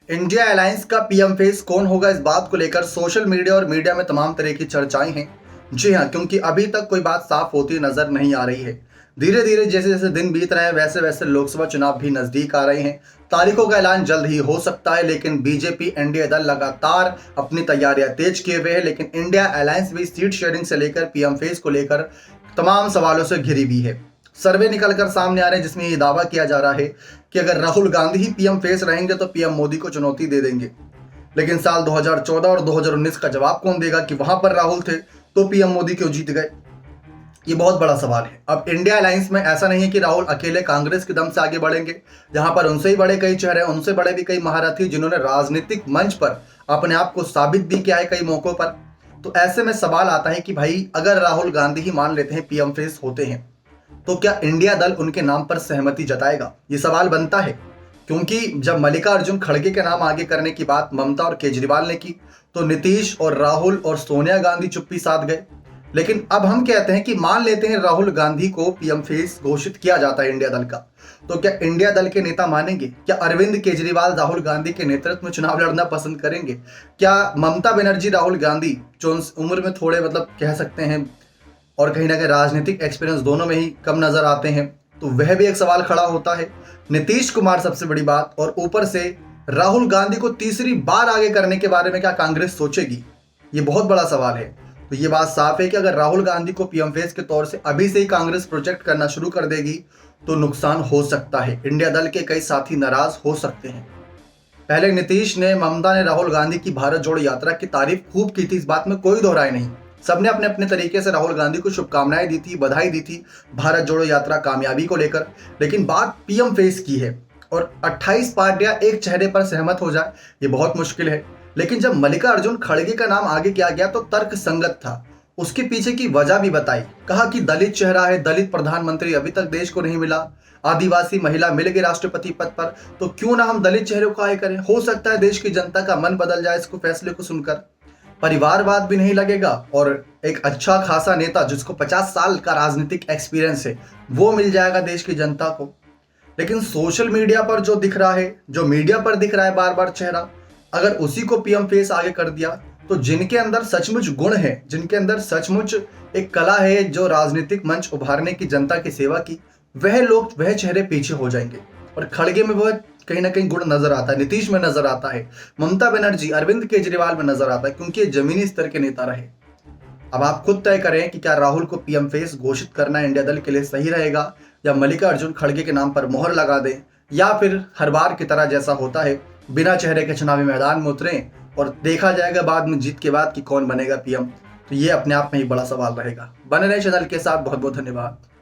India alliance का PM face कौन होगा, इस बात को लेकर सोशल मीडिया और मीडिया में तमाम तरह की चर्चाएं हैं। जी हां, क्योंकि अभी तक कोई बात साफ होती नजर नहीं आ रही है। धीरे धीरे जैसे जैसे दिन बीत रहे हैं वैसे वैसे लोकसभा चुनाव भी नजदीक आ रहे हैं। तारीखों का ऐलान जल्द ही हो सकता है, लेकिन बीजेपी एनडीए दल लगातार अपनी तैयारियां तेज किए हुए है। लेकिन इंडिया अलायंस भी सीट शेयरिंग से लेकर पीएम फेस को लेकर तमाम सवालों से घिरी हुई है। सर्वे निकलकर सामने आ रहे हैं जिसमें ये दावा किया जा रहा है कि अगर राहुल गांधी ही पीएम फेस रहेंगे तो पीएम मोदी को चुनौती दे देंगे। लेकिन साल 2014 और 2019 का जवाब कौन देगा कि वहां पर राहुल थे तो पीएम मोदी क्यों जीत गए? ये बहुत बड़ा सवाल है। अब इंडिया अलायंस में ऐसा नहीं है कि राहुल अकेले कांग्रेस के दम से आगे बढ़ेंगे। जहां पर उनसे ही बड़े कई चेहरे, उनसे बड़े भी कई महारथी जिन्होंने राजनीतिक मंच पर अपने आप को साबित भी किया है कई मौकों पर। तो ऐसे में सवाल आता है कि भाई अगर राहुल गांधी ही मान लेते हैं पीएम फेस होते हैं तो क्या इंडिया दल उनके नाम पर सहमति जताएगा? ये सवाल बनता है क्योंकि जब मल्लिकार्जुन खड़गे के नाम आगे करने की बात ममता और केजरीवाल ने की तो नीतीश और राहुल और सोनिया गांधी चुप्पी साध गए। लेकिन अब हम कहते हैं कि मान लेते हैं राहुल गांधी को पीएम फेस घोषित किया जाता है इंडिया दल का, तो क्या इंडिया दल के नेता मानेंगे? क्या अरविंद केजरीवाल राहुल गांधी के नेतृत्व में चुनाव लड़ना पसंद करेंगे? क्या ममता बनर्जी राहुल गांधी जो उम्र में थोड़े कह सकते हैं और कहीं ना कहीं राजनीतिक एक्सपीरियंस दोनों में ही कम नजर आते हैं, तो वह भी एक सवाल खड़ा होता है। नीतीश कुमार सबसे बड़ी बात, और ऊपर से राहुल गांधी को तीसरी बार आगे करने के बारे में क्या कांग्रेस सोचेगी? ये बहुत बड़ा सवाल है। तो ये बात साफ है कि अगर राहुल गांधी को पीएम फेस के तौर से अभी से ही कांग्रेस प्रोजेक्ट करना शुरू कर देगी तो नुकसान हो सकता है। इंडिया दल के कई साथी नाराज हो सकते हैं। पहले नीतीश ने, ममता ने राहुल गांधी की भारत जोड़ो यात्रा की तारीफ खूब की थी, इस बात में कोई दोहराई नहीं। सबने अपने अपने तरीके से राहुल गांधी को शुभकामनाएं दी थी, बधाई दी थी भारत जोड़ो यात्रा कामयाबी को लेकर। लेकिन बात पीएम फेस की है और 28 पार्टियां एक चेहरे पर सहमत हो जाए ये बहुत मुश्किल है। लेकिन जब मल्लिकार्जुन खड़गे का नाम आगे किया गया तो तर्क संगत था। उसके पीछे की वजह भी बताई, कहा कि दलित चेहरा है, दलित प्रधानमंत्री अभी तक देश को नहीं मिला, आदिवासी महिला मिल गई राष्ट्रपति पद पर, तो क्यों ना हम दलित चेहरे को आगे करें। हो सकता है देश की जनता का मन बदल जाए इसको फैसले को सुनकर। परिवारवाद भी नहीं लगेगा और एक अच्छा खासा नेता जिसको 50 साल का राजनीतिक एक्सपीरियंस है वो मिल जाएगा देश की जनता को। लेकिन सोशल मीडिया पर जो दिख रहा है, जो मीडिया पर दिख रहा है बार बार चेहरा, अगर उसी को पीएम फेस आगे कर दिया तो जिनके अंदर सचमुच गुण है, जिनके अंदर सचमुच एक कला है जो राजनीतिक मंच उभारने की, जनता की सेवा की, वह लोग, वह चेहरे पीछे हो जाएंगे। और खड़गे में वह कहीं ना कहीं गुण नजर आता है, नीतीश में नजर आता है, ममता बनर्जी, अरविंद केजरीवाल में नजर आता है, क्योंकि ये जमीनी स्तर के नेता रहे। अब आप खुद तय करें कि क्या राहुल को पीएम फेस घोषित करना इंडिया दल के लिए सही रहेगा, या मल्लिकार्जुन खड़गे के नाम पर मोहर लगा दें, या फिर हर बार की तरह जैसा होता है बिना चेहरे के चुनावी मैदान में उतरें और देखा जाएगा बाद में जीत के बाद कि कौन बनेगा पीएम। तो ये अपने आप में ही बड़ा सवाल रहेगा। बने रहे चैनल के साथ, बहुत बहुत धन्यवाद।